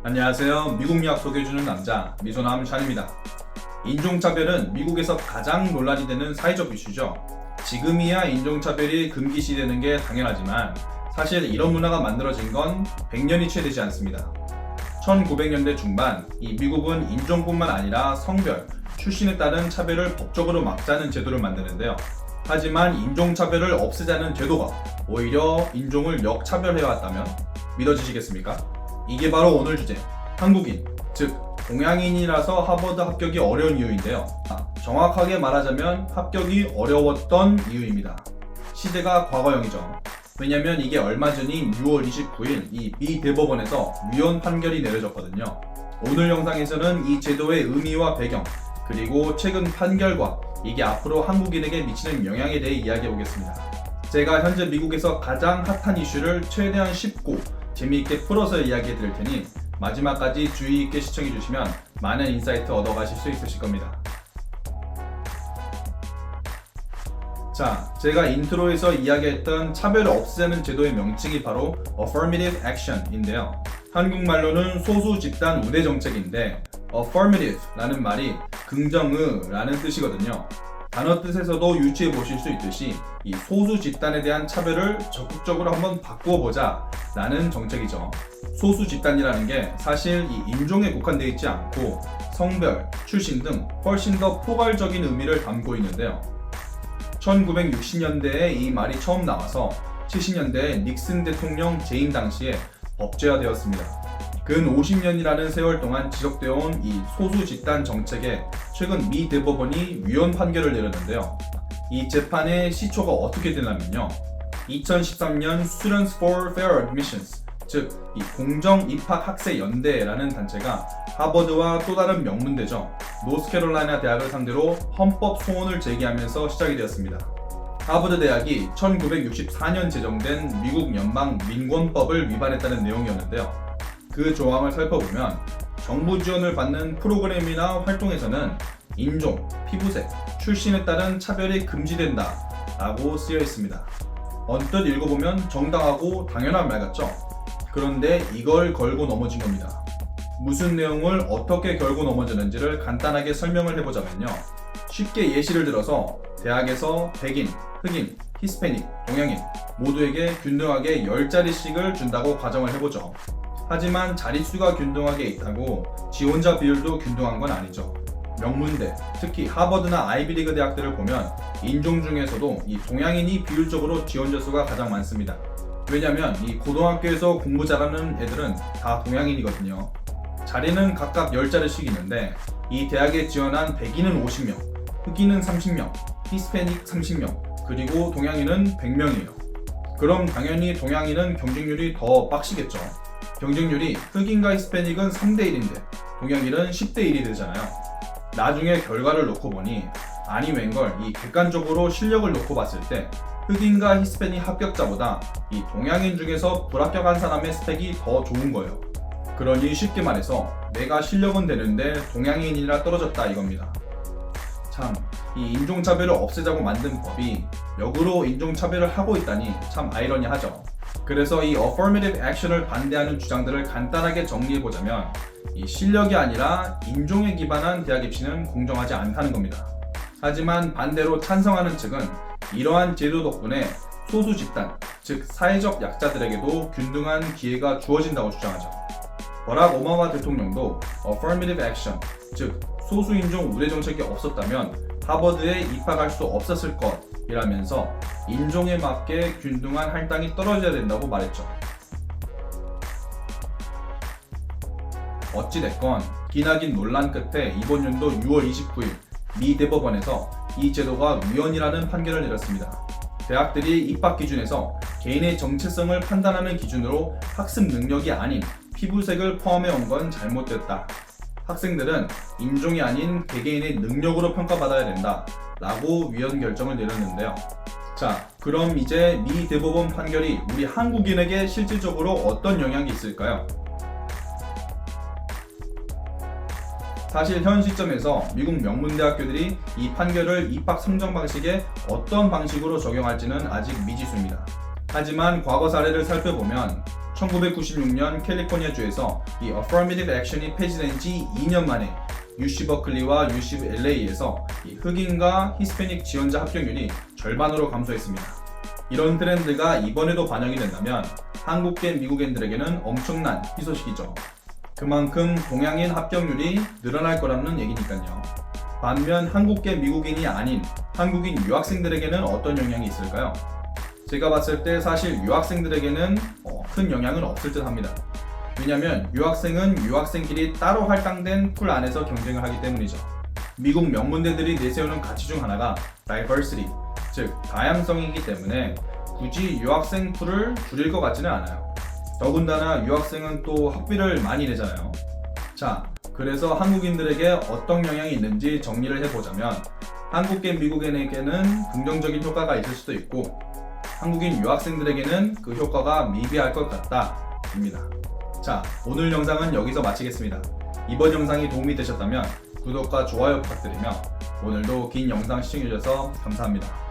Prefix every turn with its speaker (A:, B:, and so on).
A: 안녕하세요. 미국 유학 소개해주는 남자 미소남 샨입니다. 인종차별은 미국에서 가장 논란이 되는 사회적 이슈죠. 지금이야 인종차별이 금기시되는 게 당연하지만 사실 이런 문화가 만들어진 건 100년이 채 되지 않습니다. 1900년대 중반 이 미국은 인종뿐만 아니라 성별, 출신에 따른 차별을 법적으로 막자는 제도를 만드는데요. 하지만 인종차별을 없애자는 제도가 오히려 인종을 역차별해왔다면 믿어지시겠습니까? 이게 바로 오늘 주제, 한국인, 즉 동양인이라서 하버드 합격이 어려운 이유인데요. 정확하게 말하자면 합격이 어려웠던 이유입니다. 시대가 과거형이죠. 왜냐면 이게 얼마 전인 6월 29일 이 미 대법원에서 위헌 판결이 내려졌거든요. 오늘 영상에서는 이 제도의 의미와 배경, 그리고 최근 판결과 이게 앞으로 한국인에게 미치는 영향에 대해 이야기해 보겠습니다. 제가 현재 미국에서 가장 핫한 이슈를 최대한 쉽고 재미있게 풀어서 이야기해 드릴 테니 마지막까지 주의 있게 시청해 주시면 많은 인사이트 얻어 가실 수 있으실 겁니다. 자, 제가 인트로에서 이야기했던 차별을 없애는 제도의 명칭이 바로 Affirmative Action인데요. 한국말로는 소수 집단 우대 정책인데 Affirmative라는 말이 긍정의라는 뜻이거든요. 단어 뜻에서도 유추해 보실 수 있듯이 이 소수 집단에 대한 차별을 적극적으로 한번 바꾸어 보자 라는 정책이죠. 소수 집단이라는 게 사실 이 인종에 국한되어 있지 않고 성별, 출신 등 훨씬 더 포괄적인 의미를 담고 있는데요. 1960년대에 이 말이 처음 나와서 70년대에 닉슨 대통령 재임 당시에 법제화되었습니다. 근 50년이라는 세월 동안 지속되어 온 이 소수 집단 정책에 최근 미 대법원이 위헌 판결을 내렸는데요. 이 재판의 시초가 어떻게 되냐면요. 2013년 Students for Fair Admissions, 즉 이 공정 입학 학생 연대라는 단체가 하버드와 또 다른 명문대죠. 노스캐롤라이나 대학을 상대로 헌법 소원을 제기하면서 시작이 되었습니다. 하버드 대학이 1964년 제정된 미국 연방 민권법을 위반했다는 내용이었는데요. 그 조항을 살펴보면 정부 지원을 받는 프로그램이나 활동에서는 인종, 피부색, 출신에 따른 차별이 금지된다 라고 쓰여 있습니다. 언뜻 읽어보면 정당하고 당연한 말 같죠? 그런데 이걸 걸고 넘어진 겁니다. 무슨 내용을 어떻게 걸고 넘어지는지를 간단하게 설명을 해보자면요. 쉽게 예시를 들어서 대학에서 백인, 흑인, 히스패닉, 동양인 모두에게 균등하게 10자리씩을 준다고 가정을 해보죠. 하지만 자릿수가 균등하게 있다고 지원자 비율도 균등한 건 아니죠. 명문대, 특히 하버드나 아이비리그 대학들을 보면 인종 중에서도 이 동양인이 비율적으로 지원자 수가 가장 많습니다. 왜냐면 이 고등학교에서 공부 잘하는 애들은 다 동양인이거든요. 자리는 각각 10자리씩 있는데 이 대학에 지원한 백인은 50명, 흑인은 30명, 히스패닉 30명, 그리고 동양인은 100명이에요. 그럼 당연히 동양인은 경쟁률이 더 빡시겠죠. 경쟁률이 흑인과 히스패닉은 3대1인데 동양인은 10대1이 되잖아요. 나중에 결과를 놓고 보니 아니 웬걸 이 객관적으로 실력을 놓고 봤을 때 흑인과 히스패닉 합격자보다 이 동양인 중에서 불합격한 사람의 스펙이 더 좋은 거예요. 그러니 쉽게 말해서 내가 실력은 되는데 동양인이라 떨어졌다 이겁니다. 참, 이 인종차별을 없애자고 만든 법이 역으로 인종차별을 하고 있다니 참 아이러니하죠. 그래서 이 Affirmative Action을 반대하는 주장들을 간단하게 정리해보자면 이 실력이 아니라 인종에 기반한 대학 입시는 공정하지 않다는 겁니다. 하지만 반대로 찬성하는 측은 이러한 제도 덕분에 소수 집단, 즉 사회적 약자들에게도 균등한 기회가 주어진다고 주장하죠. 버락 오바마 대통령도 Affirmative Action, 즉 소수인종 우대 정책이 없었다면 하버드에 입학할 수 없었을 것이라면서 인종에 맞게 균등한 할당이 떨어져야 된다고 말했죠. 어찌됐건 기나긴 논란 끝에 이번 연도 6월 29일 미 대법원에서 이 제도가 위헌이라는 판결을 내렸습니다. 대학들이 입학 기준에서 개인의 정체성을 판단하는 기준으로 학습 능력이 아닌 피부색을 포함해 온 건 잘못됐다. 학생들은 인종이 아닌 개개인의 능력으로 평가받아야 된다 라고 위헌 결정을 내렸는데요. 자, 그럼 이제 미 대법원 판결이 우리 한국인에게 실질적으로 어떤 영향이 있을까요? 사실 현 시점에서 미국 명문대학교들이 이 판결을 입학 선정 방식에 어떤 방식으로 적용할지는 아직 미지수입니다. 하지만 과거 사례를 살펴보면 1996년 캘리포니아주에서 이 Affirmative Action이 폐지된 지 2년 만에 UC 버클리와 UC LA에서 이 흑인과 히스패닉 지원자 합격률이 절반으로 감소했습니다. 이런 트렌드가 이번에도 반영이 된다면 한국계 미국인들에게는 엄청난 희소식이죠. 그만큼 동양인 합격률이 늘어날 거라는 얘기니까요. 반면 한국계 미국인이 아닌 한국인 유학생들에게는 어떤 영향이 있을까요? 제가 봤을 때 사실 유학생들에게는 큰 영향은 없을 듯 합니다. 왜냐면 유학생은 유학생끼리 따로 할당된 풀 안에서 경쟁을 하기 때문이죠. 미국 명문대들이 내세우는 가치 중 하나가 diversity, 즉 다양성이기 때문에 굳이 유학생 풀을 줄일 것 같지는 않아요. 더군다나 유학생은 또 학비를 많이 내잖아요. 자, 그래서 한국인들에게 어떤 영향이 있는지 정리를 해보자면 한국계 미국인에게는 긍정적인 효과가 있을 수도 있고 한국인 유학생들에게는 그 효과가 미비할 것 같다 입니다. 자, 오늘 영상은 여기서 마치겠습니다. 이번 영상이 도움이 되셨다면 구독과 좋아요 부탁드리며 오늘도 긴 영상 시청해주셔서 감사합니다.